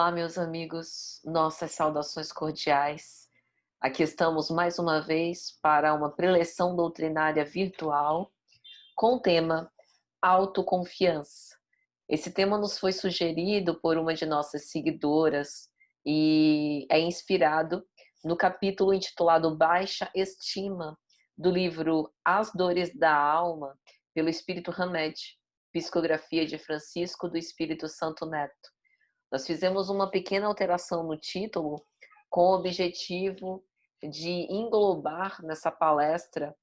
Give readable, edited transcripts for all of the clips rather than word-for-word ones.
Olá, meus amigos, nossas saudações cordiais. Aqui estamos mais uma vez para uma preleção doutrinária virtual com o tema autoconfiança. Esse tema nos foi sugerido por uma de nossas seguidoras e é inspirado no capítulo intitulado Baixa Estima, do livro As Dores da Alma, pelo Espírito Hamed, psicografia de Francisco do Espírito Santo Neto. Nós fizemos uma pequena alteração no título com o objetivo de englobar nessa palestra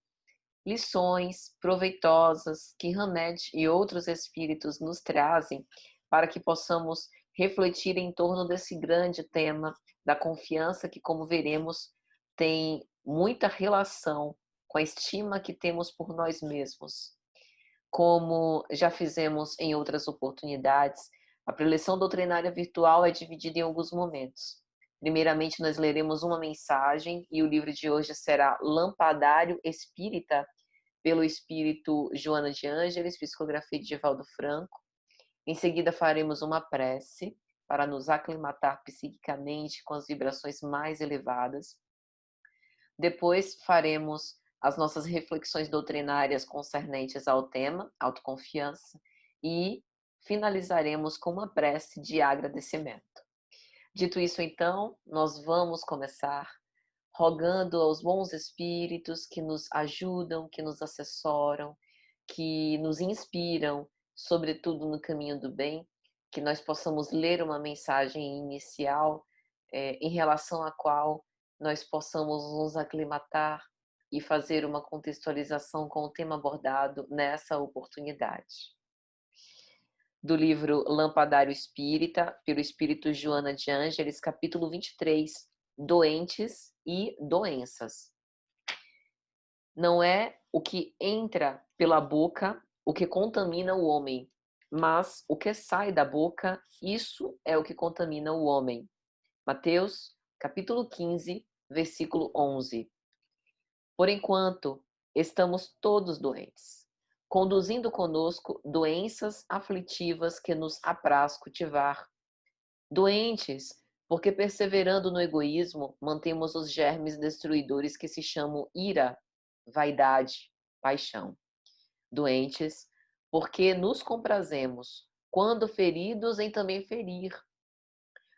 lições proveitosas que Hamed e outros espíritos nos trazem para que possamos refletir em torno desse grande tema da confiança que, como veremos, tem muita relação com a estima que temos por nós mesmos. Como já fizemos em outras oportunidades, a preleção doutrinária virtual é dividida em alguns momentos. Primeiramente, nós leremos uma mensagem e o livro de hoje será Lampadário Espírita, pelo Espírito Joana de Ângeles, psicografia de Divaldo Franco. Em seguida, faremos uma prece para nos aclimatar psiquicamente com as vibrações mais elevadas. Depois, faremos as nossas reflexões doutrinárias concernentes ao tema, autoconfiança, e finalizaremos com uma prece de agradecimento. Dito isso, então, nós vamos começar rogando aos bons espíritos que nos ajudam, que nos assessoram, que nos inspiram, sobretudo no caminho do bem, que nós possamos ler uma mensagem inicial em relação à qual nós possamos nos aclimatar e fazer uma contextualização com o tema abordado nessa oportunidade. Do livro Lampadário Espírita, pelo Espírito Joana de Ângeles, capítulo 23, Doentes e Doenças. Não é o que entra pela boca o que contamina o homem, mas o que sai da boca, isso é o que contamina o homem. Mateus, capítulo 15, versículo 11. Por enquanto, estamos todos doentes, conduzindo conosco doenças aflitivas que nos apraz cultivar. Doentes, porque perseverando no egoísmo, mantemos os germes destruidores que se chamam ira, vaidade, paixão. Doentes, porque nos comprazemos, quando feridos em também ferir.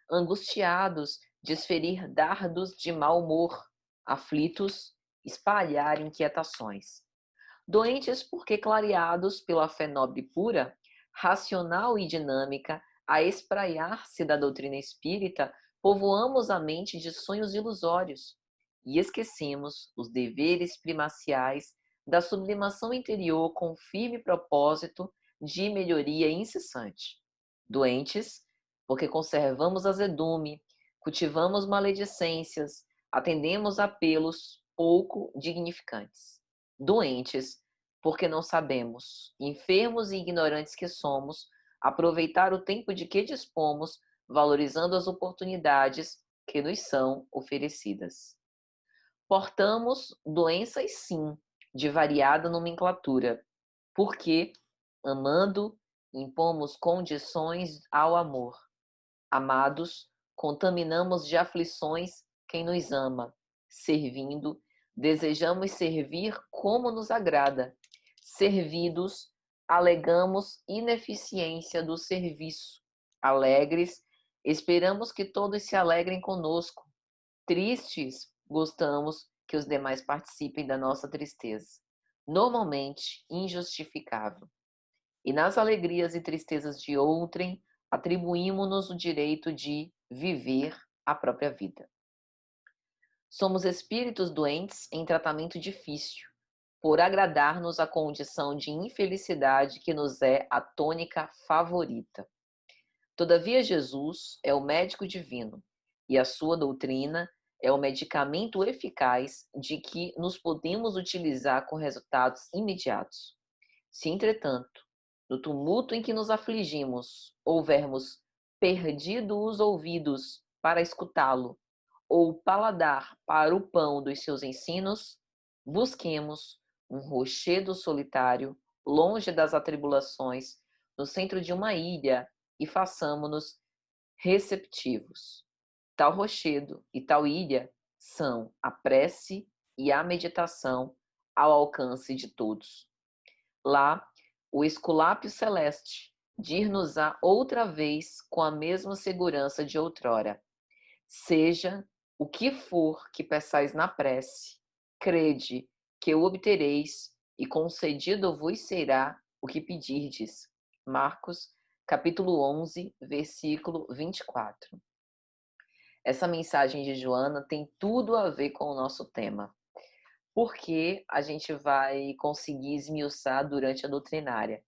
Angustiados, desferir dardos de mau humor, aflitos, espalhar inquietações. Doentes porque clareados pela fé nobre e pura, racional e dinâmica, a espraiar-se da doutrina espírita, povoamos a mente de sonhos ilusórios e esquecemos os deveres primaciais da sublimação interior com firme propósito de melhoria incessante. Doentes porque conservamos azedume, cultivamos maledicências, atendemos apelos pouco dignificantes. Doentes, porque não sabemos, enfermos e ignorantes que somos, aproveitar o tempo de que dispomos, valorizando as oportunidades que nos são oferecidas. Portamos doenças, sim, de variada nomenclatura, porque, amando, impomos condições ao amor. Amados, contaminamos de aflições quem nos ama, servindo, desejamos servir como nos agrada. Servidos, alegamos ineficiência do serviço. Alegres, esperamos que todos se alegrem conosco. Tristes, gostamos que os demais participem da nossa tristeza. Normalmente, injustificável. E nas alegrias e tristezas de outrem, atribuímos-nos o direito de viver a própria vida. Somos espíritos doentes em tratamento difícil, por agradar-nos a condição de infelicidade que nos é a tônica favorita. Todavia, Jesus é o médico divino e a sua doutrina é o medicamento eficaz de que nos podemos utilizar com resultados imediatos. Se, entretanto, no tumulto em que nos afligimos, houvermos perdido os ouvidos para escutá-lo, ou o paladar para o pão dos seus ensinos, busquemos um rochedo solitário, longe das atribulações, no centro de uma ilha, e façamo-nos receptivos. Tal rochedo e tal ilha são a prece e a meditação ao alcance de todos. Lá, o esculápio celeste dir-nos-á outra vez com a mesma segurança de outrora. Seja o que for que peçais na prece, crede que o obtereis e concedido vos será o que pedirdes. Marcos, capítulo 11, versículo 24. Essa mensagem de Joana tem tudo a ver com o nosso tema, porque a gente vai conseguir esmiuçar durante a doutrinária.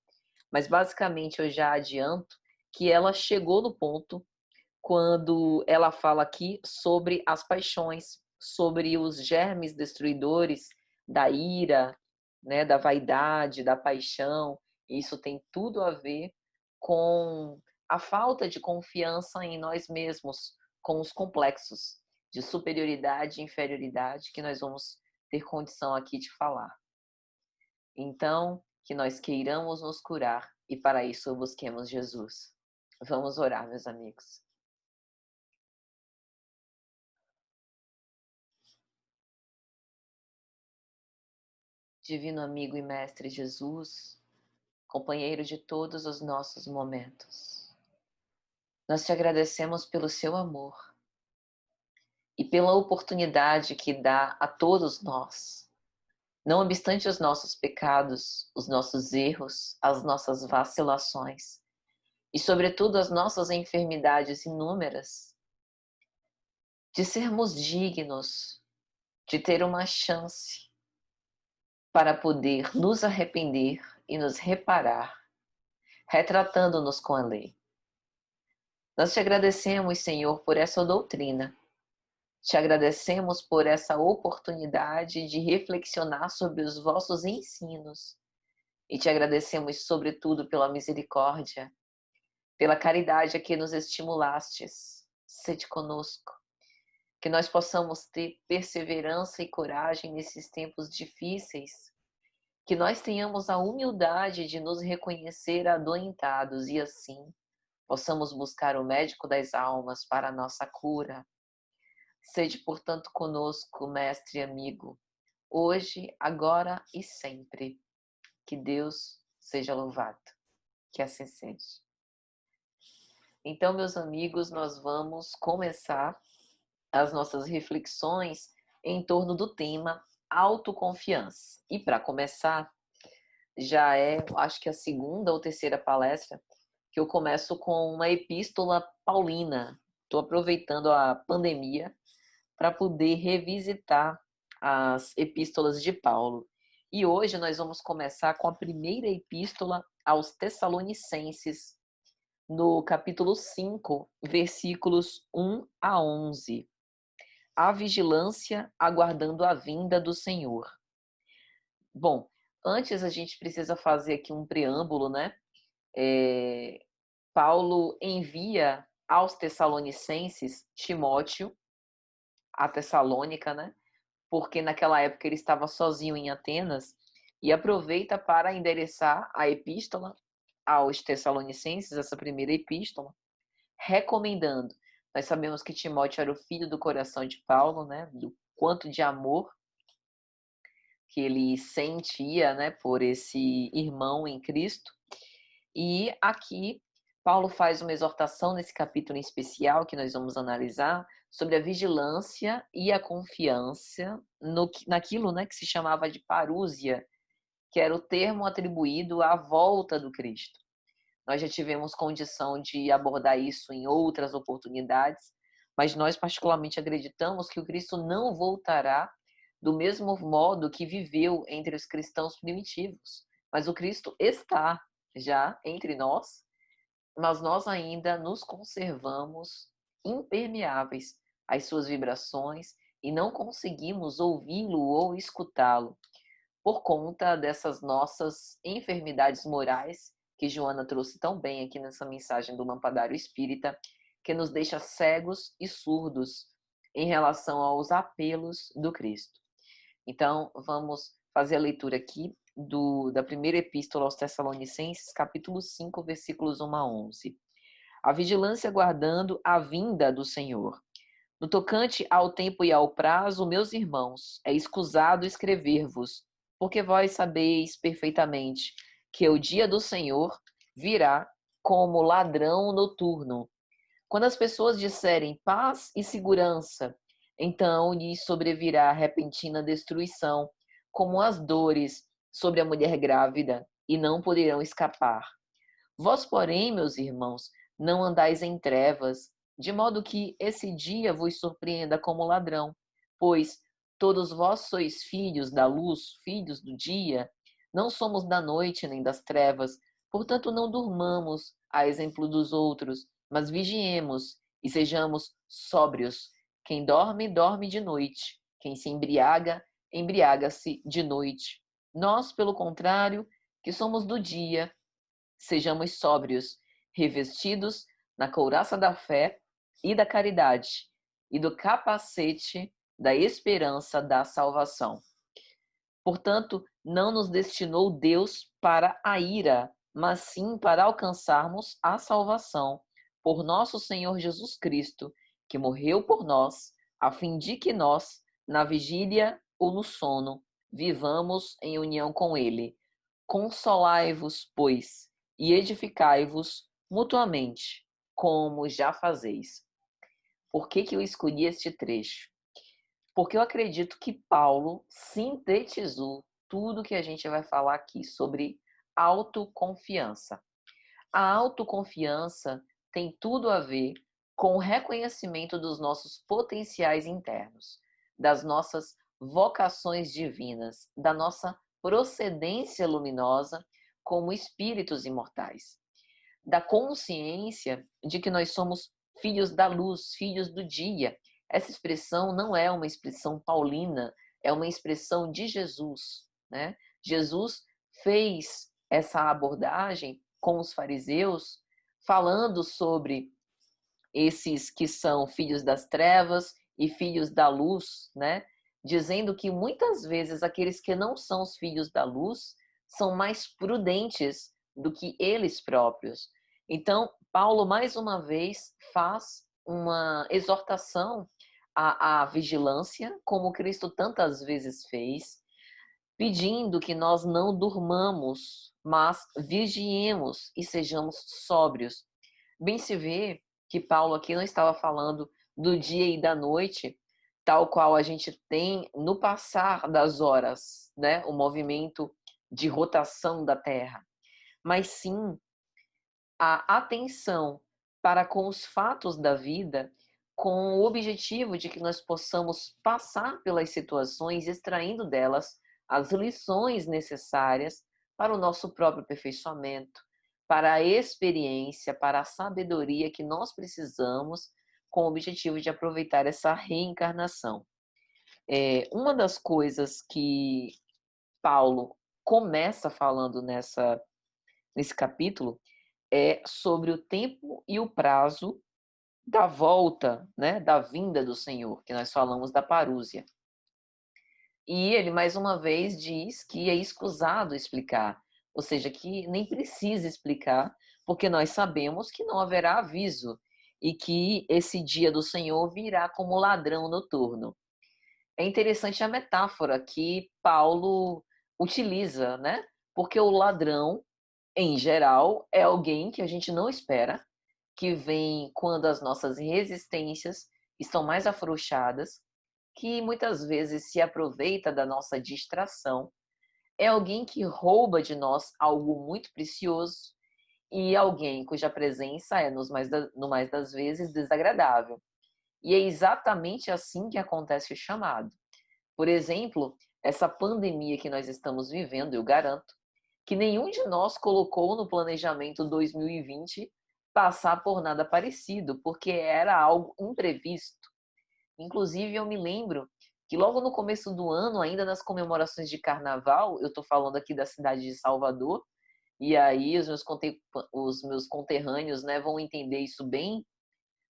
Mas basicamente eu já adianto que ela chegou no ponto quando ela fala aqui sobre as paixões, sobre os germes destruidores da ira, né, da vaidade, da paixão. Isso tem tudo a ver com a falta de confiança em nós mesmos, com os complexos de superioridade e inferioridade que nós vamos ter condição aqui de falar. Então, que nós queiramos nos curar e para isso busquemos Jesus. Vamos orar, meus amigos. Divino amigo e mestre Jesus, companheiro de todos os nossos momentos, nós te agradecemos pelo seu amor e pela oportunidade que dá a todos nós, não obstante os nossos pecados, os nossos erros, as nossas vacilações e, sobretudo, as nossas enfermidades inúmeras, de sermos dignos de ter uma chance para poder nos arrepender e nos reparar, retratando-nos com a lei. Nós te agradecemos, Senhor, por essa doutrina. Te agradecemos por essa oportunidade de reflexionar sobre os vossos ensinos. E te agradecemos, sobretudo, pela misericórdia, pela caridade a que nos estimulastes. Sede conosco. Que nós possamos ter perseverança e coragem nesses tempos difíceis. Que nós tenhamos a humildade de nos reconhecer adoentados e, assim, possamos buscar o médico das almas para a nossa cura. Sede, portanto, conosco, mestre e amigo, hoje, agora e sempre. Que Deus seja louvado. Que assim seja. Então, meus amigos, nós vamos começar as nossas reflexões em torno do tema autoconfiança. E para começar, já acho que a segunda ou terceira palestra que eu começo com uma epístola paulina. Estou aproveitando a pandemia para poder revisitar as epístolas de Paulo. E hoje nós vamos começar com a primeira epístola aos Tessalonicenses, no capítulo 5, versículos 1 a 11. A vigilância aguardando a vinda do Senhor. Bom, antes a gente precisa fazer aqui um preâmbulo, né? Paulo envia aos Tessalonicenses Timóteo, a Tessalônica, né? Porque naquela época ele estava sozinho em Atenas e aproveita para endereçar a epístola aos Tessalonicenses, essa primeira epístola, recomendando. Nós sabemos que Timóteo era o filho do coração de Paulo, né? Do quanto de amor que ele sentia, né, por esse irmão em Cristo. E aqui Paulo faz uma exortação nesse capítulo em especial que nós vamos analisar sobre a vigilância e a confiança naquilo, né, que se chamava de parúsia, que era o termo atribuído à volta do Cristo. Nós já tivemos condição de abordar isso em outras oportunidades, mas nós particularmente acreditamos que o Cristo não voltará do mesmo modo que viveu entre os cristãos primitivos. Mas o Cristo está já entre nós, mas nós ainda nos conservamos impermeáveis às suas vibrações e não conseguimos ouvi-lo ou escutá-lo por conta dessas nossas enfermidades morais que Joana trouxe tão bem aqui nessa mensagem do Lampadário Espírita, que nos deixa cegos e surdos em relação aos apelos do Cristo. Então, vamos fazer a leitura aqui da primeira epístola aos Tessalonicenses, capítulo 5, versículos 1 a 11. a vigilância aguardando a vinda do Senhor. No tocante ao tempo e ao prazo, meus irmãos, é escusado escrever-vos, porque vós sabeis perfeitamente que o dia do Senhor virá como ladrão noturno. Quando as pessoas disserem paz e segurança, então lhes sobrevirá repentina destruição, como as dores sobre a mulher grávida, e não poderão escapar. Vós, porém, meus irmãos, não andais em trevas, de modo que esse dia vos surpreenda como ladrão, pois todos vós sois filhos da luz, filhos do dia, não somos da noite nem das trevas, portanto não durmamos, a exemplo dos outros, mas vigiemos e sejamos sóbrios. Quem dorme, dorme de noite, quem se embriaga, embriaga-se de noite. Nós, pelo contrário, que somos do dia, sejamos sóbrios, revestidos na couraça da fé e da caridade, e do capacete da esperança da salvação. Portanto, não nos destinou Deus para a ira, mas sim para alcançarmos a salvação por nosso Senhor Jesus Cristo, que morreu por nós, a fim de que nós, na vigília ou no sono, vivamos em união com Ele. Consolai-vos, pois, e edificai-vos mutuamente, como já fazeis. Por que eu escolhi este trecho? Porque eu acredito que Paulo sintetizou tudo que a gente vai falar aqui sobre autoconfiança. A autoconfiança tem tudo a ver com o reconhecimento dos nossos potenciais internos, das nossas vocações divinas, da nossa procedência luminosa como espíritos imortais, da consciência de que nós somos filhos da luz, filhos do dia. Essa expressão não é uma expressão paulina, é uma expressão de Jesus, né? Jesus fez essa abordagem com os fariseus, falando sobre esses que são filhos das trevas e filhos da luz, né? Dizendo que muitas vezes aqueles que não são os filhos da luz são mais prudentes do que eles próprios. Então, Paulo, mais uma vez, faz uma exortação à vigilância, como Cristo tantas vezes fez, pedindo que nós não durmamos, mas vigiemos e sejamos sóbrios. Bem se vê que Paulo aqui não estava falando do dia e da noite, tal qual a gente tem no passar das horas, né? O movimento de rotação da Terra, mas sim a atenção para com os fatos da vida, com o objetivo de que nós possamos passar pelas situações, extraindo delas as lições necessárias para o nosso próprio aperfeiçoamento, para a experiência, para a sabedoria que nós precisamos, com o objetivo de aproveitar essa reencarnação. Uma das coisas que Paulo começa falando nesse capítulo é sobre o tempo e o prazo da volta, né, da vinda do Senhor, que nós falamos da parúzia. E ele, mais uma vez, diz que é escusado explicar, ou seja, que nem precisa explicar, porque nós sabemos que não haverá aviso e que esse dia do Senhor virá como ladrão noturno. É interessante a metáfora que Paulo utiliza, né? Porque o ladrão, em geral, é alguém que a gente não espera, que vem quando as nossas resistências estão mais afrouxadas, que muitas vezes se aproveita da nossa distração, é alguém que rouba de nós algo muito precioso e alguém cuja presença é, no mais das vezes, desagradável. E é exatamente assim que acontece o chamado. Por exemplo, essa pandemia que nós estamos vivendo, eu garanto, que nenhum de nós colocou no planejamento 2020 passar por nada parecido, porque era algo imprevisto. Inclusive, eu me lembro que logo no começo do ano, ainda nas comemorações de carnaval, eu estou falando aqui da cidade de Salvador, e aí os meus conterrâneos, né, vão entender isso bem.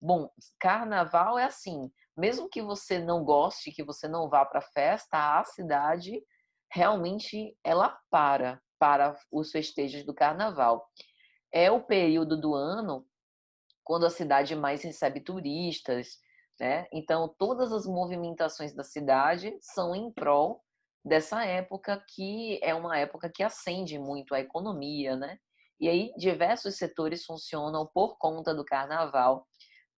Bom, carnaval é assim, mesmo que você não goste, que você não vá para a festa, a cidade realmente ela para os festejos do carnaval. É o período do ano quando a cidade mais recebe turistas, né? Então, todas as movimentações da cidade são em prol dessa época, que é uma época que acende muito a economia, né? E aí diversos setores funcionam por conta do carnaval.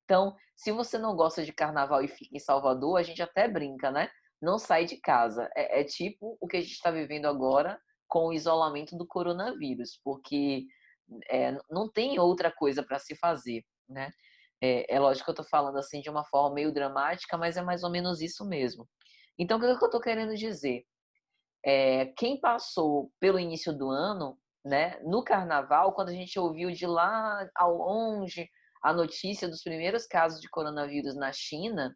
Então, se você não gosta de carnaval e fica em Salvador, a gente até brinca, né? Não sai de casa. É tipo o que a gente está vivendo agora com o isolamento do coronavírus, porque não tem outra coisa para se fazer, né? É lógico que eu estou falando assim de uma forma meio dramática, mas é mais ou menos isso mesmo. Então, o que eu estou querendo dizer? Quem passou pelo início do ano, né, no carnaval, quando a gente ouviu de lá ao longe a notícia dos primeiros casos de coronavírus na China,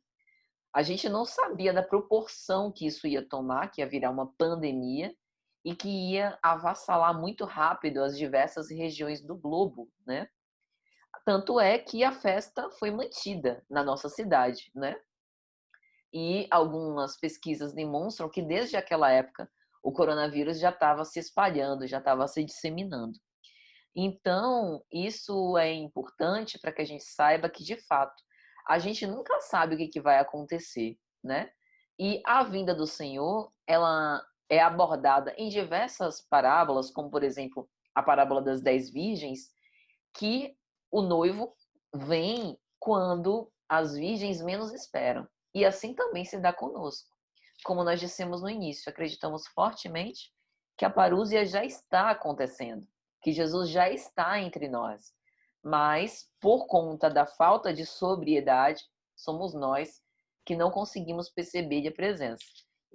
a gente não sabia da proporção que isso ia tomar, que ia virar uma pandemia e que ia avassalar muito rápido as diversas regiões do globo, né? Tanto é que a festa foi mantida na nossa cidade, né? E algumas pesquisas demonstram que desde aquela época o coronavírus já estava se espalhando, já estava se disseminando. Então, isso é importante para que a gente saiba que, de fato, a gente nunca sabe o que vai acontecer, né? E a vinda do Senhor, ela é abordada em diversas parábolas, como, por exemplo, a parábola das 10 virgens, que o noivo vem quando as virgens menos esperam. E assim também se dá conosco. Como nós dissemos no início, acreditamos fortemente que a parúzia já está acontecendo, que Jesus já está entre nós. Mas, por conta da falta de sobriedade, somos nós que não conseguimos perceber a presença.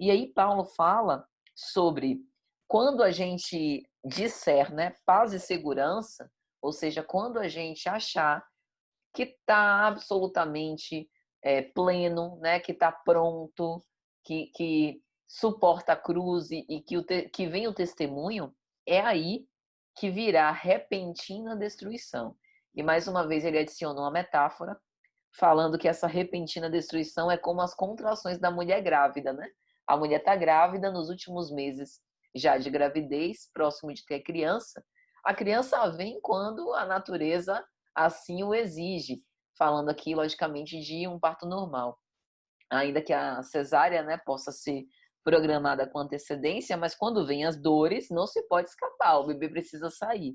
E aí Paulo fala sobre quando a gente disser, né, paz e segurança, ou seja, quando a gente achar que está absolutamente pleno, né, que está pronto, que suporta a cruz e que vem o testemunho, é aí que virá repentina destruição. E mais uma vez ele adiciona uma metáfora, falando que essa repentina destruição é como as contrações da mulher grávida, né? A mulher está grávida nos últimos meses já de gravidez, próximo de ter criança. A criança vem quando a natureza assim o exige, falando aqui, logicamente, de um parto normal. Ainda que a cesárea, né, possa ser programada com antecedência, mas quando vem as dores, não se pode escapar, o bebê precisa sair.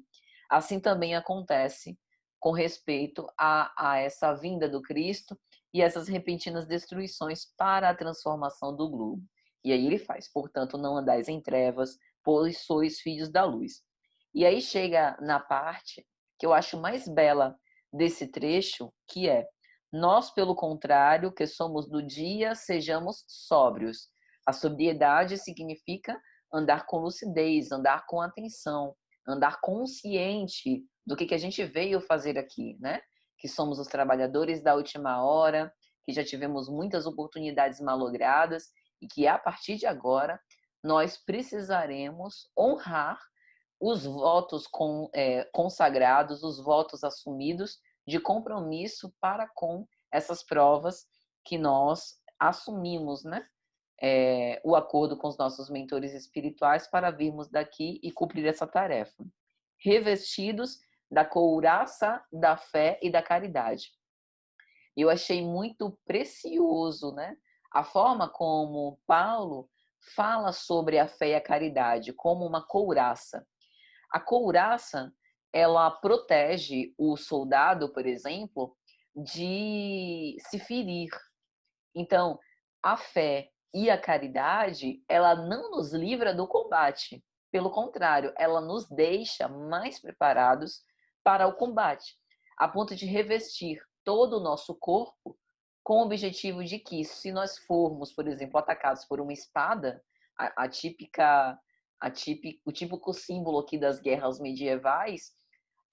Assim também acontece com respeito a essa vinda do Cristo e essas repentinas destruições para a transformação do globo. E aí ele faz, portanto, não andais em trevas, pois sois filhos da luz. E aí chega na parte que eu acho mais bela desse trecho, que é: nós, pelo contrário, que somos do dia, sejamos sóbrios. A sobriedade significa andar com lucidez, andar com atenção, andar consciente do que a gente veio fazer aqui, né? Que somos os trabalhadores da última hora, que já tivemos muitas oportunidades malogradas e que a partir de agora nós precisaremos honrar os votos consagrados, os votos assumidos de compromisso para com essas provas que nós assumimos, né? O acordo com os nossos mentores espirituais para virmos daqui e cumprir essa tarefa. Revestidos da couraça da fé e da caridade. Eu achei muito precioso, né? A forma como Paulo fala sobre a fé e a caridade como uma couraça. A couraça, ela protege o soldado, por exemplo, de se ferir. Então, a fé e a caridade, ela não nos livra do combate. Pelo contrário, ela nos deixa mais preparados para o combate, a ponto de revestir todo o nosso corpo com o objetivo de que, se nós formos, por exemplo, atacados por uma espada, a típica o típico símbolo aqui das guerras medievais,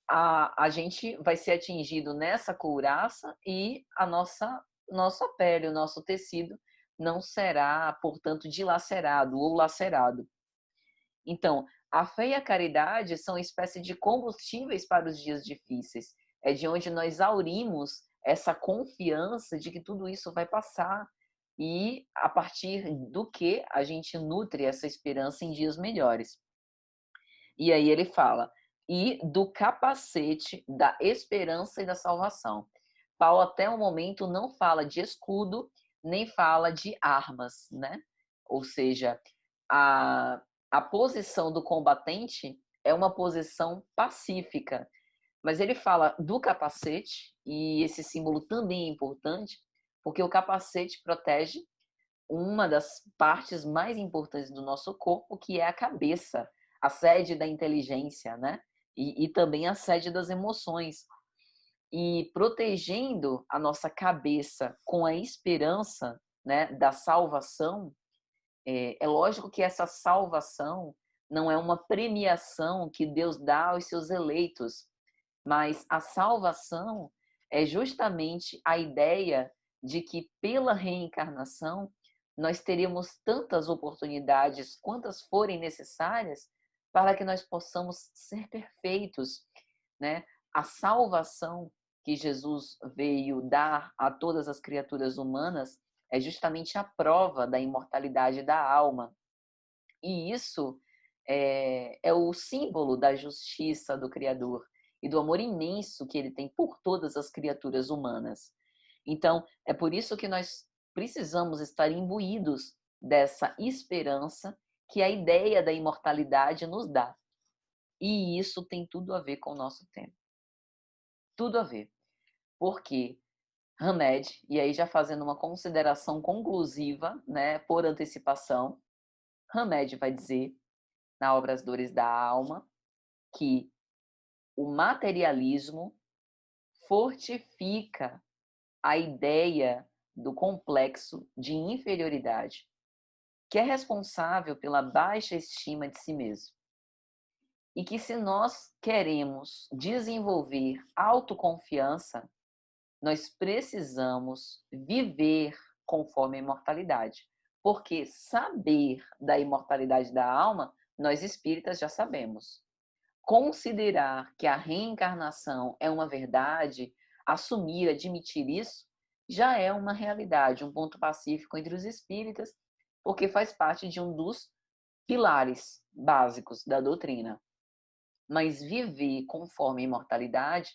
a gente vai ser atingido nessa couraça e a nossa pele, o nosso tecido não será, portanto, dilacerado ou lacerado. Então, a fé e a caridade são espécie de combustíveis para os dias difíceis. É de onde nós aurimos essa confiança de que tudo isso vai passar e a partir do que a gente nutre essa esperança em dias melhores. E aí ele fala: e do capacete da esperança e da salvação. Paulo, até o momento, não fala de escudo, nem fala de armas, né? Ou seja, a, a posição do combatente é uma posição pacífica, mas ele fala do capacete, e esse símbolo também é importante, porque o capacete protege uma das partes mais importantes do nosso corpo, que é a cabeça, a sede da inteligência, né? E também a sede das emoções. E protegendo a nossa cabeça com a esperança, né, da salvação, é lógico que essa salvação não é uma premiação que Deus dá aos seus eleitos, mas a salvação é justamente a ideia de que pela reencarnação nós teríamos tantas oportunidades quantas forem necessárias para que nós possamos ser perfeitos, né? A salvação que Jesus veio dar a todas as criaturas humanas é justamente a prova da imortalidade da alma. E isso é o símbolo da justiça do Criador e do amor imenso que ele tem por todas as criaturas humanas. Então, é por isso que nós precisamos estar imbuídos dessa esperança que a ideia da imortalidade nos dá. E isso tem tudo a ver com o nosso tempo. Tudo a ver. Porque Hamed, e aí já fazendo uma consideração conclusiva, né, por antecipação, Hamed vai dizer na obra As Dores da Alma que o materialismo fortifica a ideia do complexo de inferioridade, que é responsável pela baixa estima de si mesmo. E que se nós queremos desenvolver autoconfiança, nós precisamos viver conforme a imortalidade. Porque saber da imortalidade da alma, nós espíritas já sabemos. Considerar que a reencarnação é uma verdade, assumir, admitir isso, já é uma realidade, um ponto pacífico entre os espíritas, porque faz parte de um dos pilares básicos da doutrina. Mas viver conforme a imortalidade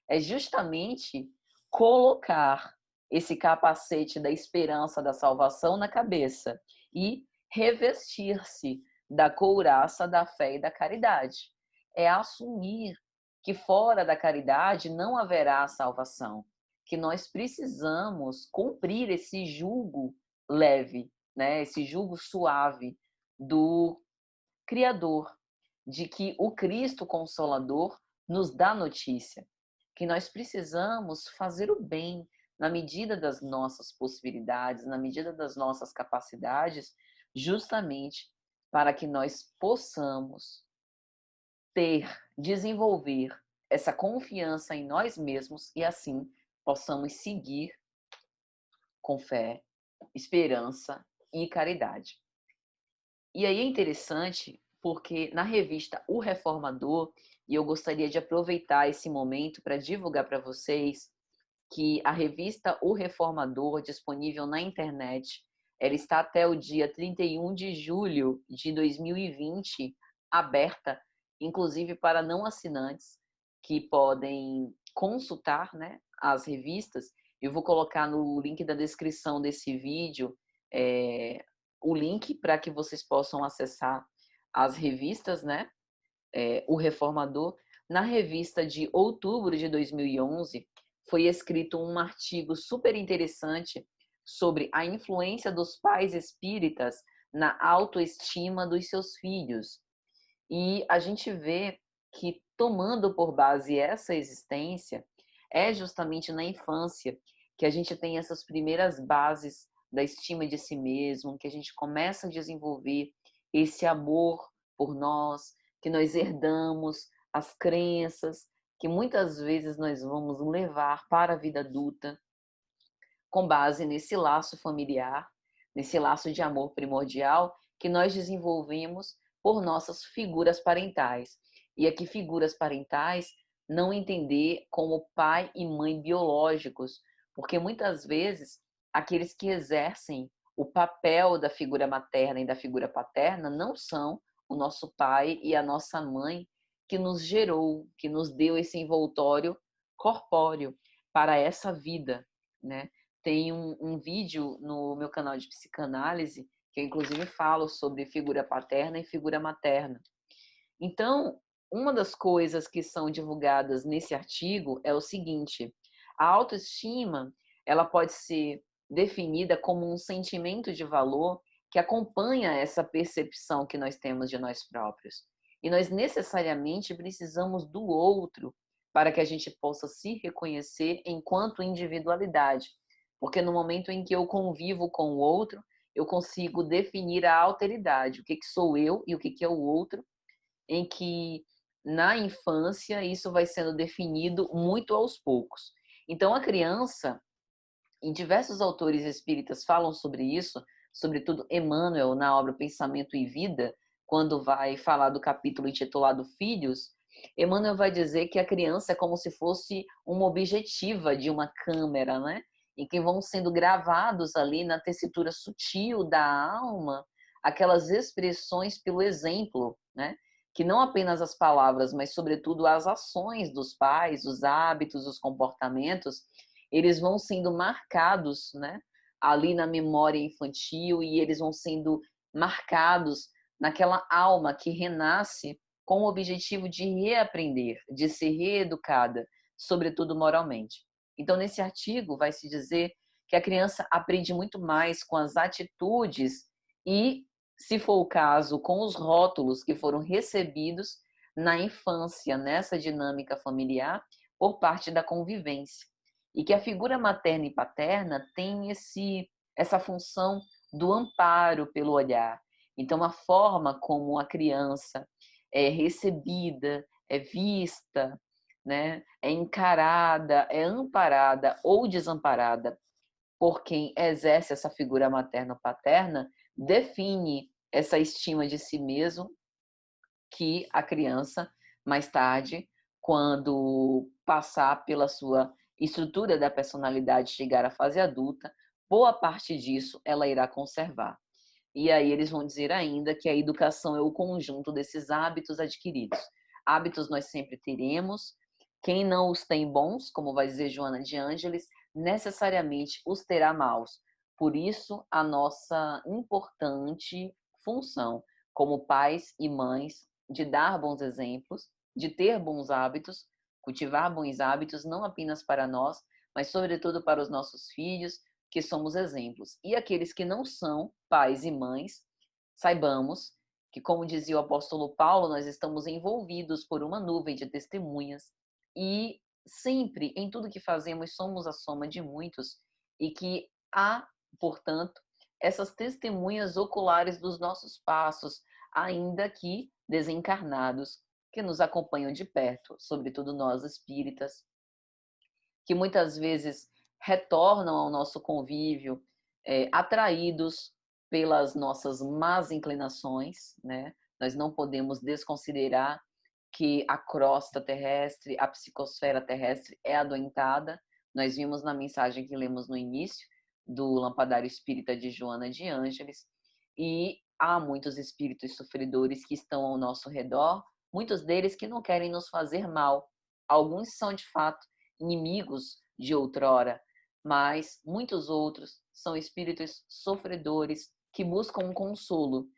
é justamente colocar esse capacete da esperança da salvação na cabeça e revestir-se da couraça da fé e da caridade. É assumir que fora da caridade não haverá salvação, que nós precisamos cumprir esse jugo leve, né? Esse jugo suave do Criador, de que o Cristo Consolador nos dá notícia, que nós precisamos fazer o bem na medida das nossas possibilidades, na medida das nossas capacidades, justamente para que nós possamos desenvolver essa confiança em nós mesmos e assim possamos seguir com fé, esperança e caridade. E aí é interessante porque na revista O Reformador, e eu gostaria de aproveitar esse momento para divulgar para vocês que a revista O Reformador, disponível na internet, ela está até o dia 31 de julho de 2020 aberta, inclusive para não assinantes que podem consultar, né, as revistas. Eu vou colocar no link da descrição desse vídeo o link para que vocês possam acessar as revistas, né? O Reformador. Na revista de outubro de 2011, foi escrito um artigo super interessante sobre a influência dos pais espíritas na autoestima dos seus filhos. E a gente vê que, tomando por base essa existência, é justamente na infância que a gente tem essas primeiras bases da estima de si mesmo, que a gente começa a desenvolver esse amor por nós, que nós herdamos as crenças que muitas vezes nós vamos levar para a vida adulta, com base nesse laço familiar, nesse laço de amor primordial que nós desenvolvemos por nossas figuras parentais. E aqui figuras parentais não entender como pai e mãe biológicos, porque muitas vezes aqueles que exercem o papel da figura materna e da figura paterna não são o nosso pai e a nossa mãe que nos gerou, que nos deu esse envoltório corpóreo para essa vida, né? Tem um vídeo no meu canal de psicanálise que eu inclusive falo sobre figura paterna e figura materna. Então, uma das coisas que são divulgadas nesse artigo é o seguinte: a autoestima, ela pode ser definida como um sentimento de valor que acompanha essa percepção que nós temos de nós próprios. E nós necessariamente precisamos do outro para que a gente possa se reconhecer enquanto individualidade. Porque no momento em que eu convivo com o outro, eu consigo definir a alteridade, o que sou eu e o que é o outro, em que na infância isso vai sendo definido muito aos poucos. Então a criança, e diversos autores espíritas falam sobre isso, sobretudo Emmanuel na obra Pensamento e Vida, quando vai falar do capítulo intitulado Filhos, Emmanuel vai dizer que a criança é como se fosse uma objetiva de uma câmera, né? Em que vão sendo gravados ali na tessitura sutil da alma aquelas expressões pelo exemplo, né? Que não apenas as palavras, mas sobretudo as ações dos pais, os hábitos, os comportamentos, eles vão sendo marcados, né, ali na memória infantil, e eles vão sendo marcados naquela alma que renasce com o objetivo de reaprender, de ser reeducada, sobretudo moralmente. Então, nesse artigo, vai se dizer que a criança aprende muito mais com as atitudes e, se for o caso, com os rótulos que foram recebidos na infância, nessa dinâmica familiar, por parte da convivência. E que a figura materna e paterna tem essa função do amparo pelo olhar. Então, a forma como a criança é recebida, é vista, né, é encarada, é amparada ou desamparada por quem exerce essa figura materna ou paterna, define essa estima de si mesmo que a criança, mais tarde, quando passar pela sua estrutura da personalidade, chegar à fase adulta, boa parte disso ela irá conservar. E aí eles vão dizer ainda que a educação é o conjunto desses hábitos adquiridos. Hábitos nós sempre teremos. Quem não os tem bons, como vai dizer Joana de Ângeles, necessariamente os terá maus. Por isso, a nossa importante função como pais e mães de dar bons exemplos, de ter bons hábitos, cultivar bons hábitos, não apenas para nós, mas sobretudo para os nossos filhos, que somos exemplos. E aqueles que não são pais e mães, saibamos que, como dizia o apóstolo Paulo, nós estamos envolvidos por uma nuvem de testemunhas e sempre, em tudo que fazemos, somos a soma de muitos e que há, portanto, essas testemunhas oculares dos nossos passos, ainda que desencarnados, que nos acompanham de perto, sobretudo nós espíritas, que muitas vezes retornam ao nosso convívio, atraídos pelas nossas más inclinações, né? Nós não podemos desconsiderar que a crosta terrestre, a psicosfera terrestre é adoentada. Nós vimos na mensagem que lemos no início do Lampadário Espírita de Joana de Ângeles, e há muitos espíritos sofredores que estão ao nosso redor, muitos deles que não querem nos fazer mal. Alguns são, de fato, inimigos de outrora, mas muitos outros são espíritos sofredores que buscam um consolo.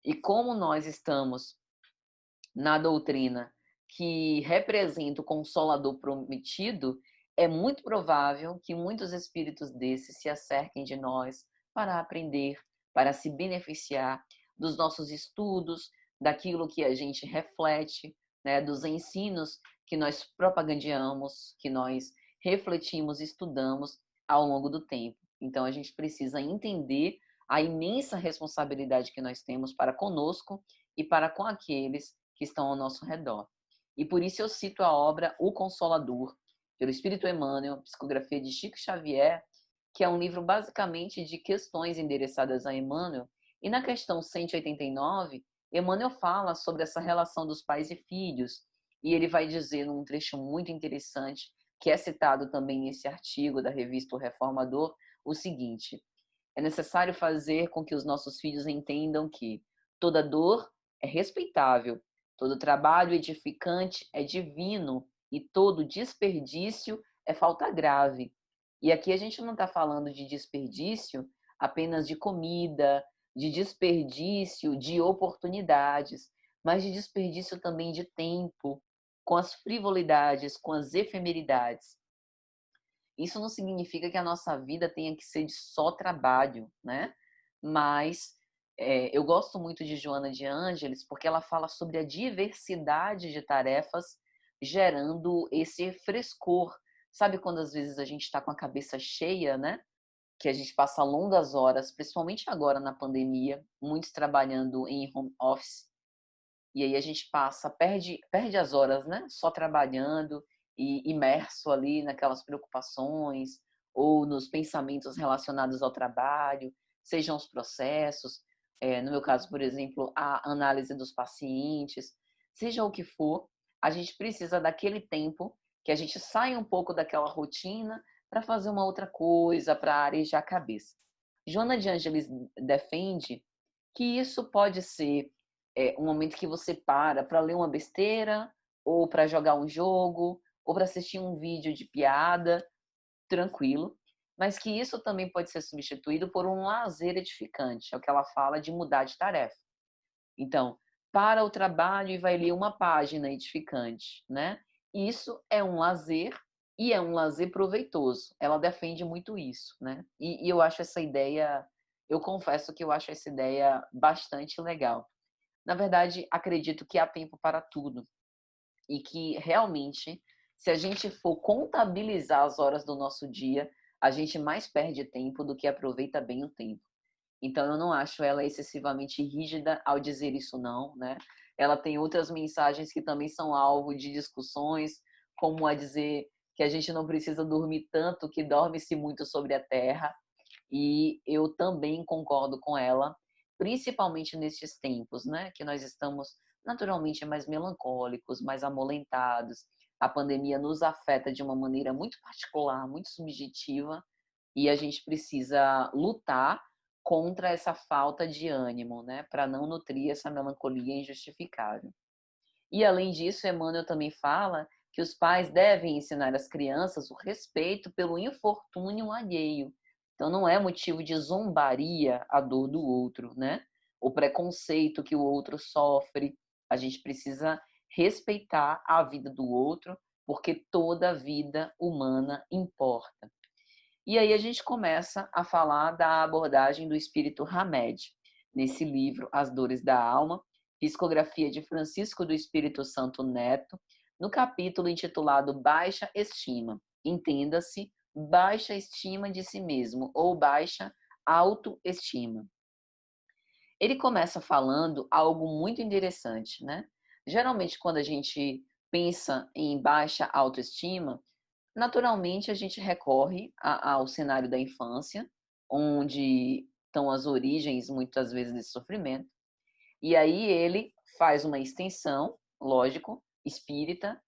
E como nós estamos na doutrina que representa o Consolador prometido, é muito provável que muitos espíritos desses se acerquem de nós para aprender, para se beneficiar dos nossos estudos, daquilo que a gente reflete, né, dos ensinos que nós propagandeamos, que nós refletimos, estudamos ao longo do tempo. Então a gente precisa entender a imensa responsabilidade que nós temos para conosco e para com aqueles que estão ao nosso redor. E por isso eu cito a obra O Consolador, pelo Espírito Emmanuel, psicografia de Chico Xavier, que é um livro basicamente de questões endereçadas a Emmanuel. E na questão 189, Emmanuel fala sobre essa relação dos pais e filhos. E ele vai dizer, num trecho muito interessante, que é citado também nesse artigo da revista O Reformador, o seguinte: é necessário fazer com que os nossos filhos entendam que toda dor é respeitável, Todo trabalho edificante é divino e todo desperdício é falta grave. E aqui a gente não está falando de desperdício apenas de comida, de desperdício de oportunidades, mas de desperdício também de tempo, com as frivolidades, com as efemeridades. Isso não significa que a nossa vida tenha que ser de só trabalho, né? Mas eu gosto muito de Joana de Ângeles porque ela fala sobre a diversidade de tarefas gerando esse frescor. Sabe quando às vezes a gente está com a cabeça cheia, né? Que a gente passa longas horas, principalmente agora na pandemia, muitos trabalhando em home office, e aí a gente perde as horas, né? Só trabalhando e imerso ali naquelas preocupações ou nos pensamentos relacionados ao trabalho, sejam os processos, no meu caso, por exemplo, a análise dos pacientes, seja o que for, a gente precisa daquele tempo que a gente sai um pouco daquela rotina para fazer uma outra coisa, para arejar a cabeça. Joana de Ângeles defende que isso pode ser um momento que você para ler uma besteira, ou para jogar um jogo, ou para assistir um vídeo de piada, tranquilo, mas que isso também pode ser substituído por um lazer edificante, é o que ela fala de mudar de tarefa. Então, para o trabalho e vai ler uma página edificante, né? Isso é um lazer e é um lazer proveitoso. Ela defende muito isso, né? E eu acho essa ideia, eu confesso que eu acho essa ideia bastante legal. Na verdade, acredito que há tempo para tudo e que realmente, se a gente for contabilizar as horas do nosso dia, a gente mais perde tempo do que aproveita bem o tempo. Então, eu não acho ela excessivamente rígida ao dizer isso não, né? Ela tem outras mensagens que também são alvo de discussões, como a dizer que a gente não precisa dormir tanto, que dorme-se muito sobre a terra, e eu também concordo com ela, principalmente nestes tempos, né, que nós estamos naturalmente mais melancólicos, mais amolentados. A pandemia nos afeta de uma maneira muito particular, muito subjetiva, e a gente precisa lutar contra essa falta de ânimo, né, para não nutrir essa melancolia injustificável. E além disso, Emmanuel também fala que os pais devem ensinar às crianças o respeito pelo infortúnio alheio. Então não é motivo de zombaria a dor do outro, né? O preconceito que o outro sofre. A gente precisa respeitar a vida do outro, porque toda vida humana importa. E aí a gente começa a falar da abordagem do espírito Hamed, nesse livro As Dores da Alma, psicografia de Francisco do Espírito Santo Neto, no capítulo intitulado Baixa Estima. Entenda-se, baixa estima de si mesmo ou baixa autoestima. Ele começa falando algo muito interessante, né? Geralmente, quando a gente pensa em baixa autoestima, naturalmente, a gente recorre ao cenário da infância, onde estão as origens, muitas vezes, desse sofrimento. E aí ele faz uma extensão, lógico, espírita,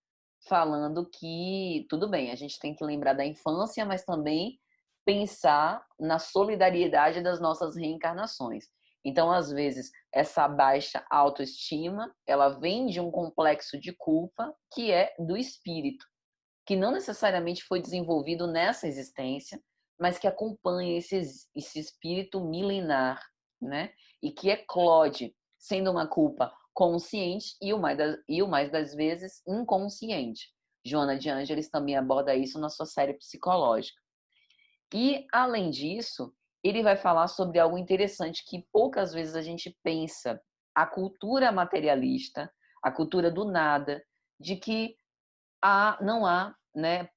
falando que, tudo bem, a gente tem que lembrar da infância, mas também pensar na solidariedade das nossas reencarnações. Então, às vezes, essa baixa autoestima, ela vem de um complexo de culpa que é do espírito, que não necessariamente foi desenvolvido nessa existência, mas que acompanha esse espírito milenar, né? E que eclode, sendo uma culpa consciente e o mais das vezes inconsciente. Joana de Ângeles também aborda isso na sua série psicológica. E, além disso, ele vai falar sobre algo interessante que poucas vezes a gente pensa: a cultura materialista, a cultura do nada, de que não há, né,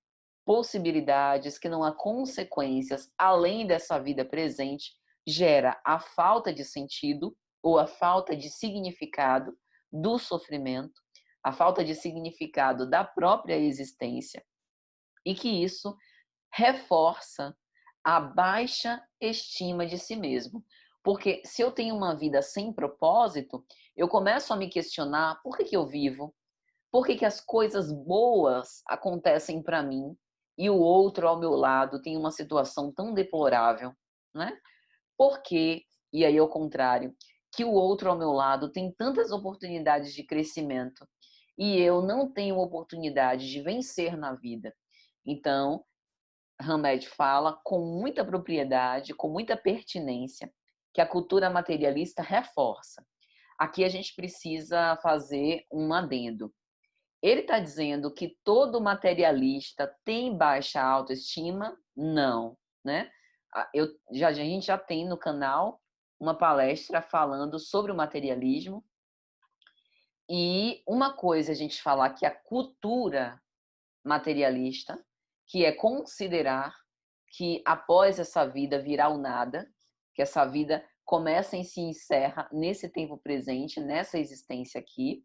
possibilidades, que não há consequências além dessa vida presente, gera a falta de sentido ou a falta de significado do sofrimento, a falta de significado da própria existência, e que isso reforça a baixa estima de si mesmo. Porque se eu tenho uma vida sem propósito, eu começo a me questionar: por que eu vivo? Por que as coisas boas acontecem para mim e o outro ao meu lado tem uma situação tão deplorável, né? Por que, e aí ao contrário, que o outro ao meu lado tem tantas oportunidades de crescimento e eu não tenho oportunidade de vencer na vida. Então, Hamed fala com muita propriedade, com muita pertinência, que a cultura materialista reforça. Aqui a gente precisa fazer um adendo. Ele está dizendo que todo materialista tem baixa autoestima? Não, né? A gente já tem no canal uma palestra falando sobre o materialismo. E uma coisa é a gente falar que a cultura materialista, que é considerar que após essa vida virá o nada, que essa vida começa e se encerra nesse tempo presente, nessa existência aqui.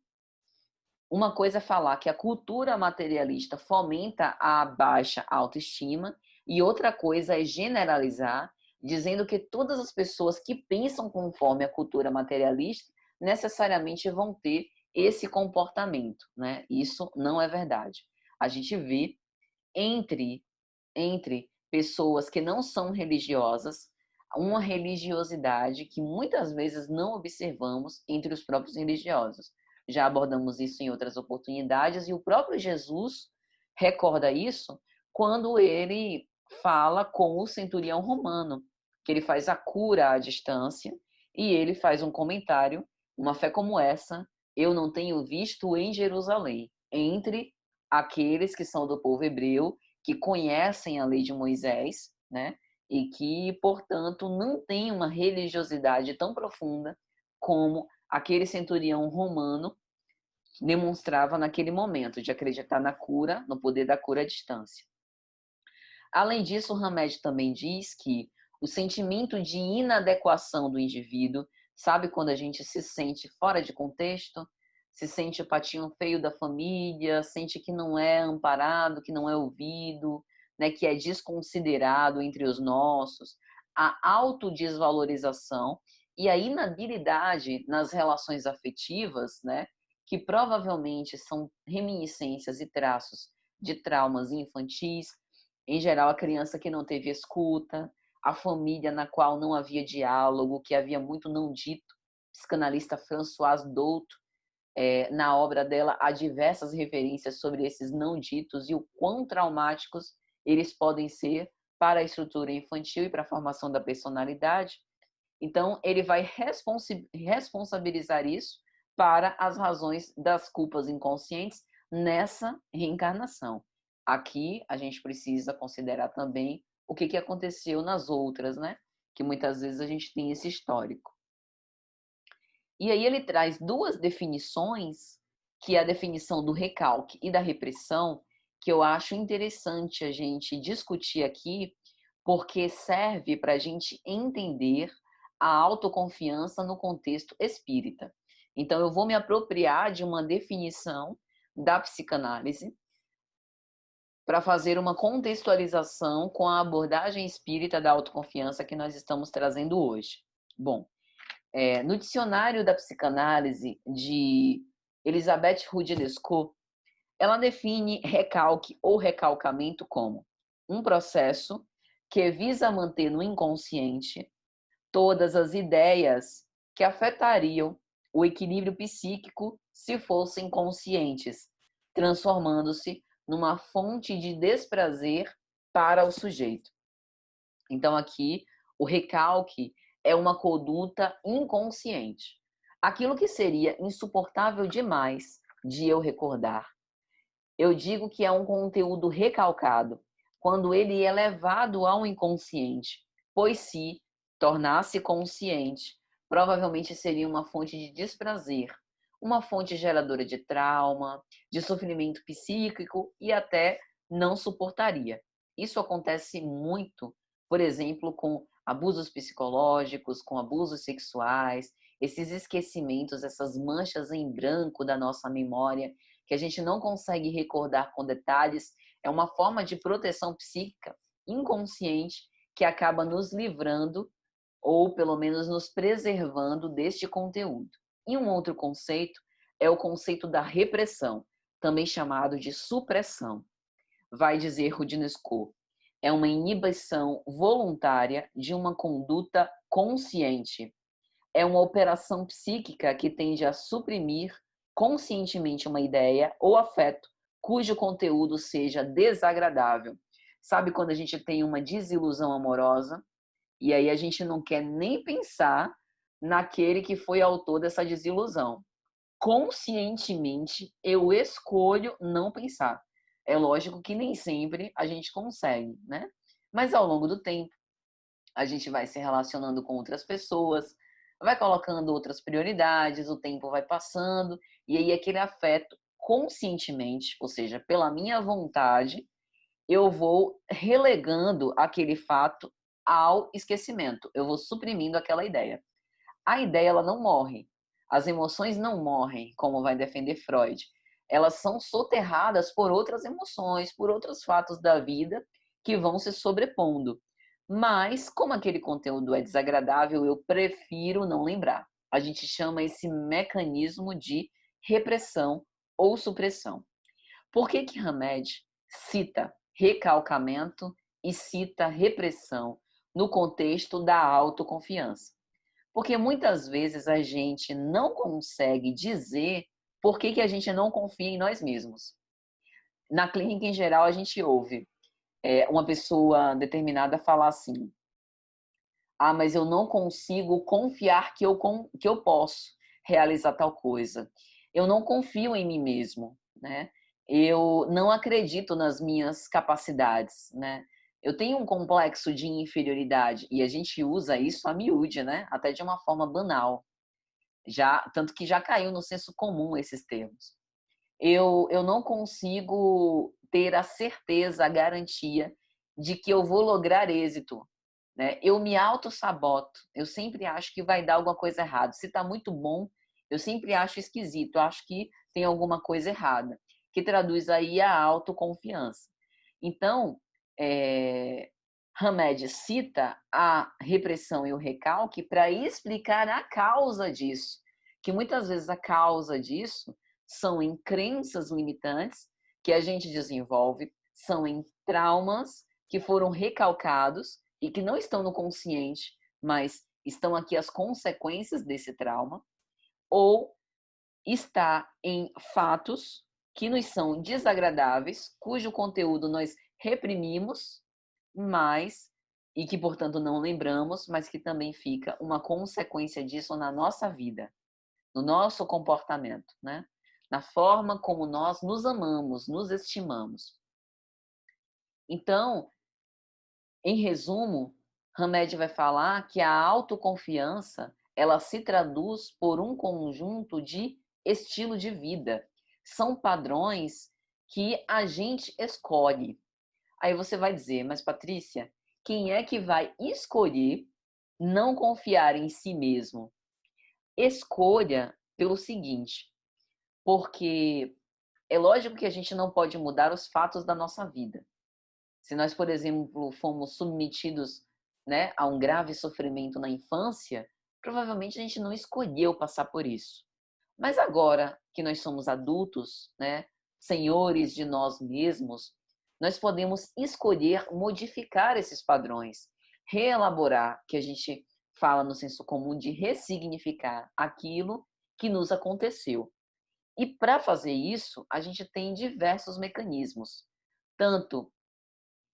Uma coisa é falar que a cultura materialista fomenta a baixa autoestima e outra coisa é generalizar, dizendo que todas as pessoas que pensam conforme a cultura materialista necessariamente vão ter esse comportamento, né? Isso não é verdade. A gente vê entre pessoas que não são religiosas uma religiosidade que muitas vezes não observamos entre os próprios religiosos. Já abordamos isso em outras oportunidades e o próprio Jesus recorda isso quando ele fala com o centurião romano, que ele faz a cura à distância e ele faz um comentário: uma fé como essa eu não tenho visto em Jerusalém, entre aqueles que são do povo hebreu, que conhecem a lei de Moisés, né? E que, portanto, não têm uma religiosidade tão profunda como aquele centurião romano demonstrava naquele momento, de acreditar na cura, no poder da cura à distância. Além disso, o Hamed também diz que o sentimento de inadequação do indivíduo, sabe quando a gente se sente fora de contexto, se sente o patinho feio da família, sente que não é amparado, que não é ouvido, né, que é desconsiderado entre os nossos, a autodesvalorização e a inabilidade nas relações afetivas, né, que provavelmente são reminiscências e traços de traumas infantis, em geral, a criança que não teve escuta, a família na qual não havia diálogo, que havia muito não dito. Psicanalista Françoise Douto, na obra dela, há diversas referências sobre esses não ditos e o quão traumáticos eles podem ser para a estrutura infantil e para a formação da personalidade. Então, ele vai responsabilizar isso para as razões das culpas inconscientes nessa reencarnação. Aqui, a gente precisa considerar também o que aconteceu nas outras, né? Que muitas vezes a gente tem esse histórico. E aí ele traz duas definições, que é a definição do recalque e da repressão, que eu acho interessante a gente discutir aqui, porque serve para a gente entender a autoconfiança no contexto espírita. Então, eu vou me apropriar de uma definição da psicanálise para fazer uma contextualização com a abordagem espírita da autoconfiança que nós estamos trazendo hoje. Bom, no dicionário da psicanálise de Elisabeth Roudinesco, ela define recalque ou recalcamento como um processo que visa manter no inconsciente todas as ideias que afetariam o equilíbrio psíquico se fossem conscientes, transformando-se numa fonte de desprazer para o sujeito. Então, aqui, o recalque é uma conduta inconsciente. Aquilo que seria insuportável demais de eu recordar. Eu digo que é um conteúdo recalcado quando ele é levado ao inconsciente, pois se tornasse consciente, provavelmente seria uma fonte de desprazer, uma fonte geradora de trauma, de sofrimento psíquico e até não suportaria. Isso acontece muito, por exemplo, com abusos psicológicos, com abusos sexuais, esses esquecimentos, essas manchas em branco da nossa memória, que a gente não consegue recordar com detalhes, é uma forma de proteção psíquica inconsciente que acaba nos livrando ou pelo menos nos preservando deste conteúdo. E um outro conceito é o conceito da repressão, também chamado de supressão. Vai dizer Roudinesco, é uma inibição voluntária de uma conduta consciente. é uma operação psíquica que tende a suprimir conscientemente uma ideia ou afeto cujo conteúdo seja desagradável. Sabe quando a gente tem uma desilusão amorosa e aí a gente não quer nem pensar naquele que foi autor dessa desilusão? Conscientemente, eu escolho não pensar. É lógico que nem sempre a gente consegue, né? Mas ao longo do tempo, a gente vai se relacionando com outras pessoas, vai colocando outras prioridades, o tempo vai passando, e aí aquele afeto, conscientemente, ou seja, pela minha vontade, eu vou relegando aquele fato ao esquecimento. Eu vou suprimindo aquela ideia. A ideia, ela não morre. As emoções não morrem, como vai defender Freud. Elas são soterradas por outras emoções, por outros fatos da vida que vão se sobrepondo. Mas, como aquele conteúdo é desagradável, eu prefiro não lembrar. A gente chama esse mecanismo de repressão ou supressão. Por que que Hamed cita recalcamento e cita repressão no contexto da autoconfiança? Porque muitas vezes a gente não consegue dizer por que que a gente não confia em nós mesmos. Na clínica, em geral, a gente ouve uma pessoa determinada falar assim: ah, mas eu não consigo confiar que eu posso realizar tal coisa. Eu não confio em mim mesmo, né? Eu não acredito nas minhas capacidades, né? Eu tenho um complexo de inferioridade e a gente usa isso a miúde, né? Até de uma forma banal. Já, tanto que já caiu no senso comum esses termos. Eu não consigo ter a certeza, a garantia de que eu vou lograr êxito, né? Eu me auto-saboto, eu sempre acho que vai dar alguma coisa errada. Se está muito bom, eu sempre acho esquisito, eu acho que tem alguma coisa errada, que traduz aí a autoconfiança. Então, Hamed cita a repressão e o recalque para explicar a causa disso, que muitas vezes a causa disso são em crenças limitantes que a gente desenvolve, são em traumas que foram recalcados e que não estão no consciente, mas estão aqui as consequências desse trauma, ou está em fatos que nos são desagradáveis, cujo conteúdo nós reprimimos, mas e que, portanto, não lembramos, mas que também fica uma consequência disso na nossa vida, no nosso comportamento, né? Na forma como nós nos amamos, nos estimamos. Então, em resumo, Hamed vai falar que a autoconfiança ela se traduz por um conjunto de estilo de vida. São padrões que a gente escolhe. Aí você vai dizer, mas Patrícia, quem é que vai escolher não confiar em si mesmo? Escolha pelo seguinte, porque é lógico que a gente não pode mudar os fatos da nossa vida. Se nós, por exemplo, fomos submetidos, né, a um grave sofrimento na infância, provavelmente a gente não escolheu passar por isso. Mas agora que nós somos adultos, né, senhores de nós mesmos, nós podemos escolher modificar esses padrões, reelaborar, que a gente fala no senso comum de ressignificar aquilo que nos aconteceu. E para fazer isso, a gente tem diversos mecanismos, tanto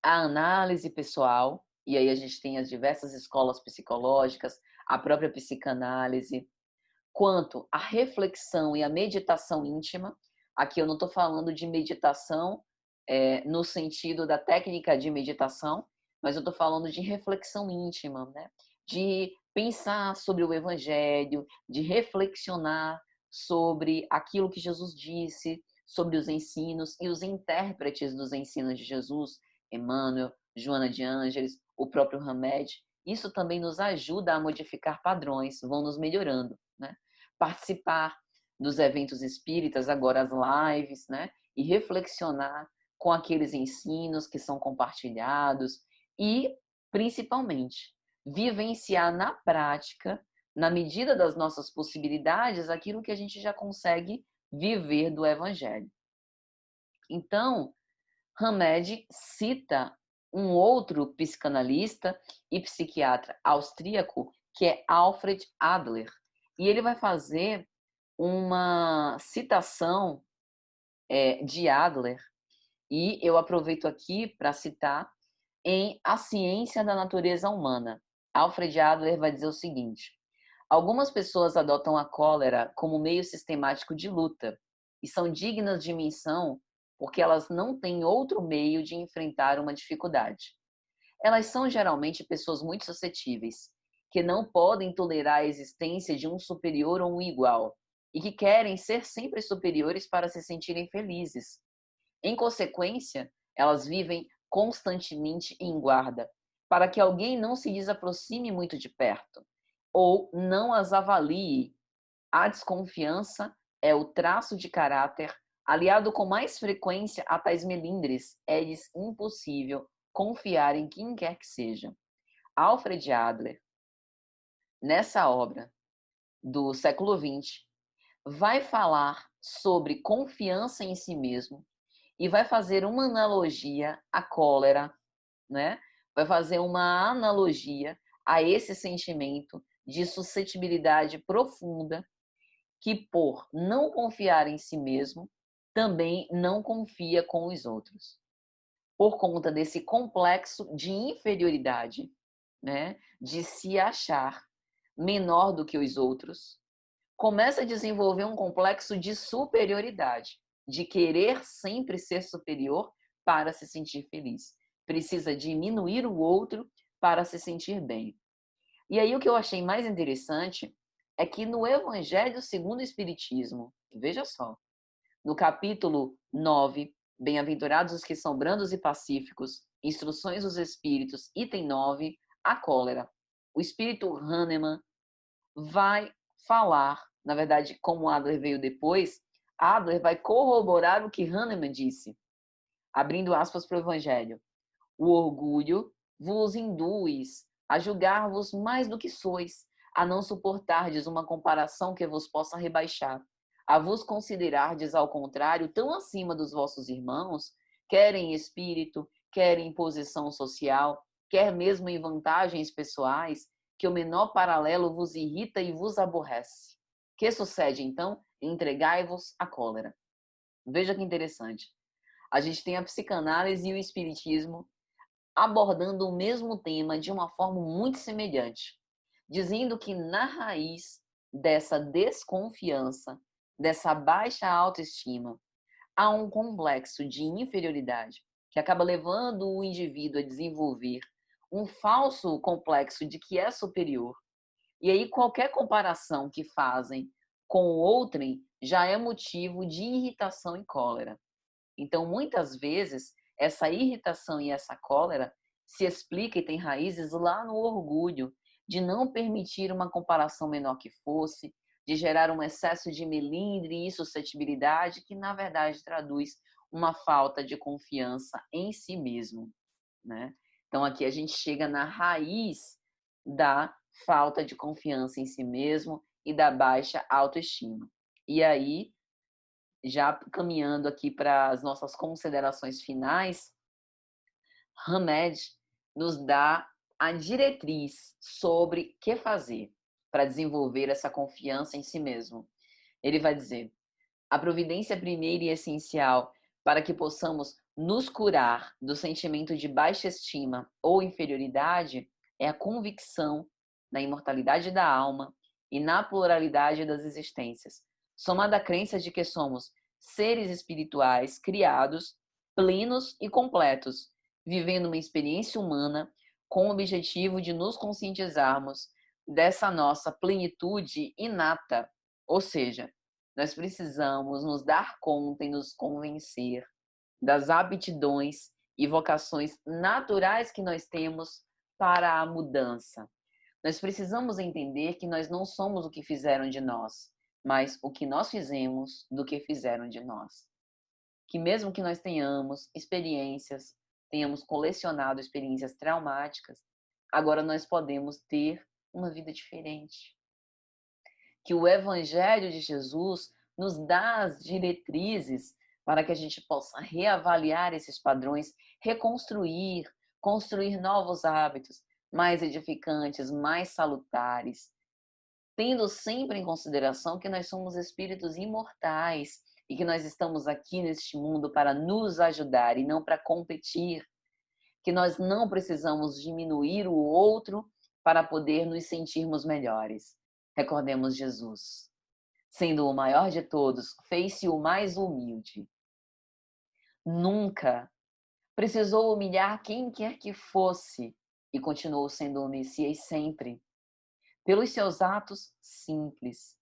a análise pessoal, e aí a gente tem as diversas escolas psicológicas, a própria psicanálise, quanto a reflexão e a meditação íntima. Aqui eu não estou falando de meditação no sentido da técnica de meditação, mas eu estou falando de reflexão íntima, né? De pensar sobre o Evangelho, de reflexionar sobre aquilo que Jesus disse, sobre os ensinos e os intérpretes dos ensinos de Jesus, Emmanuel, Joana de Ângeles, o próprio Hamed. Isso também nos ajuda a modificar padrões, vão nos melhorando, né? Participar dos eventos espíritas, agora as lives, né? E reflexionar com aqueles ensinos que são compartilhados e, principalmente, vivenciar na prática, na medida das nossas possibilidades, aquilo que a gente já consegue viver do Evangelho. Então, Hamed cita um outro psicanalista e psiquiatra austríaco, que é Alfred Adler. E ele vai fazer uma citação de Adler, e eu aproveito aqui para citar em A Ciência da Natureza Humana. Alfred Adler vai dizer o seguinte: algumas pessoas adotam a cólera como meio sistemático de luta e são dignas de menção porque elas não têm outro meio de enfrentar uma dificuldade. Elas são geralmente pessoas muito suscetíveis, que não podem tolerar a existência de um superior ou um igual, e que querem ser sempre superiores para se sentirem felizes. Em consequência, elas vivem constantemente em guarda, para que alguém não se desaproxime muito de perto, ou não as avalie. A desconfiança é o traço de caráter aliado com mais frequência a tais melindres. É-lhes impossível confiar em quem quer que seja. Alfred Adler, nessa obra do século XX, vai falar sobre confiança em si mesmo e vai fazer uma analogia à cólera, né? Vai fazer uma analogia a esse sentimento de suscetibilidade profunda que, por não confiar em si mesmo, também não confia com os outros. Por conta desse complexo de inferioridade, né? De se achar menor do que os outros, começa a desenvolver um complexo de superioridade, de querer sempre ser superior para se sentir feliz. Precisa diminuir o outro para se sentir bem. E aí o que eu achei mais interessante é que no Evangelho segundo o Espiritismo, veja só, no capítulo 9, Bem-aventurados os que são brandos e pacíficos, Instruções dos Espíritos, item 9, a cólera. O espírito Hahnemann vai falar, na verdade, como Adler veio depois, Adler vai corroborar o que Hahnemann disse, abrindo aspas para o Evangelho. O orgulho vos induz a julgar-vos mais do que sois, a não suportardes uma comparação que vos possa rebaixar, a vos considerardes, ao contrário, tão acima dos vossos irmãos, quer em espírito, quer em posição social, quer mesmo em vantagens pessoais, que o menor paralelo vos irrita e vos aborrece. Que sucede, então? Entregai-vos à cólera. Veja que interessante. A gente tem a psicanálise e o espiritismo abordando o mesmo tema de uma forma muito semelhante, dizendo que na raiz dessa desconfiança, dessa baixa autoestima, há um complexo de inferioridade que acaba levando o indivíduo a desenvolver um falso complexo de que é superior. E aí qualquer comparação que fazem com o outrem já é motivo de irritação e cólera. Então, muitas vezes, essa irritação e essa cólera se explica e tem raízes lá no orgulho, de não permitir uma comparação menor que fosse, de gerar um excesso de melindre e suscetibilidade, que na verdade traduz uma falta de confiança em si mesmo, né? Então, aqui a gente chega na raiz da falta de confiança em si mesmo e da baixa autoestima. E aí, já caminhando aqui para as nossas considerações finais, Hamed nos dá a diretriz sobre o que fazer para desenvolver essa confiança em si mesmo. Ele vai dizer: a providência primeira e essencial para que possamos nos curar do sentimento de baixa estima ou inferioridade é a convicção na imortalidade da alma e na pluralidade das existências, somada à crença de que somos seres espirituais criados, plenos e completos, vivendo uma experiência humana com o objetivo de nos conscientizarmos dessa nossa plenitude inata, ou seja, nós precisamos nos dar conta e nos convencer das aptidões e vocações naturais que nós temos para a mudança. Nós precisamos entender que nós não somos o que fizeram de nós, mas o que nós fizemos do que fizeram de nós. Que mesmo que nós tenhamos experiências, tenhamos colecionado experiências traumáticas, agora nós podemos ter uma vida diferente. Que o Evangelho de Jesus nos dá as diretrizes para que a gente possa reavaliar esses padrões, reconstruir, construir novos hábitos, mais edificantes, mais salutares, tendo sempre em consideração que nós somos espíritos imortais e que nós estamos aqui neste mundo para nos ajudar e não para competir, que nós não precisamos diminuir o outro para poder nos sentirmos melhores. Recordemos Jesus. Sendo o maior de todos, fez-se o mais humilde. Nunca precisou humilhar quem quer que fosse e continuou sendo o Messias sempre. Pelos seus atos simples,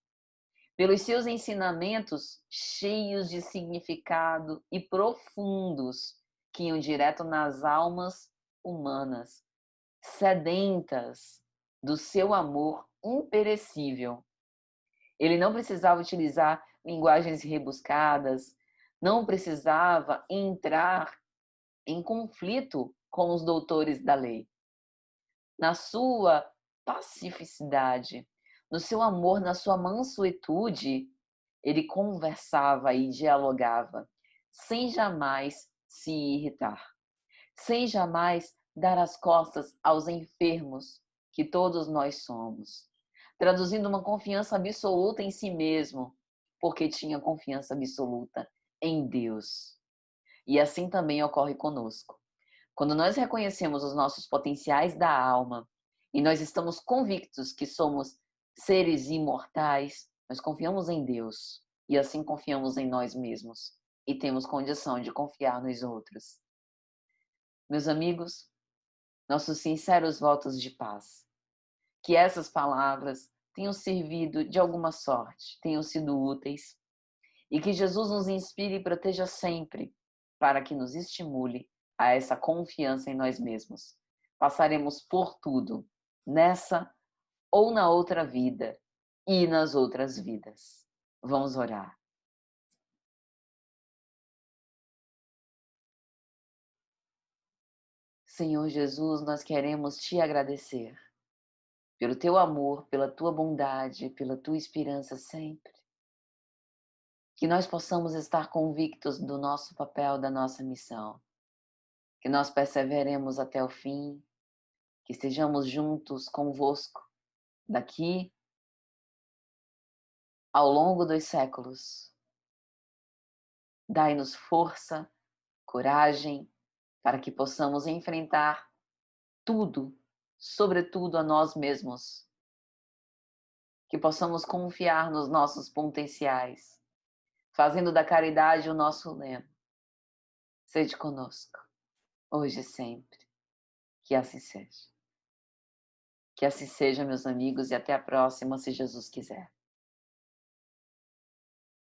pelos seus ensinamentos cheios de significado e profundos que iam direto nas almas humanas, sedentas do seu amor imperecível. Ele não precisava utilizar linguagens rebuscadas, não precisava entrar em conflito com os doutores da lei. Na sua pacificidade, no seu amor, na sua mansuetude, ele conversava e dialogava, sem jamais se irritar, sem jamais dar as costas aos enfermos que todos nós somos, traduzindo uma confiança absoluta em si mesmo, porque tinha confiança absoluta em Deus. E assim também ocorre conosco. Quando nós reconhecemos os nossos potenciais da alma e nós estamos convictos que somos seres imortais, nós confiamos em Deus e assim confiamos em nós mesmos e temos condição de confiar nos outros. Meus amigos, nossos sinceros votos de paz. Que essas palavras tenham servido de alguma sorte, tenham sido úteis e que Jesus nos inspire e proteja sempre para que nos estimule a essa confiança em nós mesmos. Passaremos por tudo, nessa ou na outra vida e nas outras vidas. Vamos orar. Senhor Jesus, nós queremos te agradecer pelo teu amor, pela tua bondade, pela tua esperança sempre. Que nós possamos estar convictos do nosso papel, da nossa missão. Que nós perseveremos até o fim, que estejamos juntos convosco daqui ao longo dos séculos. Dai-nos força, coragem, para que possamos enfrentar tudo, sobretudo a nós mesmos. Que possamos confiar nos nossos potenciais, fazendo da caridade o nosso lema. Sede conosco, hoje e sempre. Que assim seja. Que assim seja, meus amigos, e até a próxima, se Jesus quiser.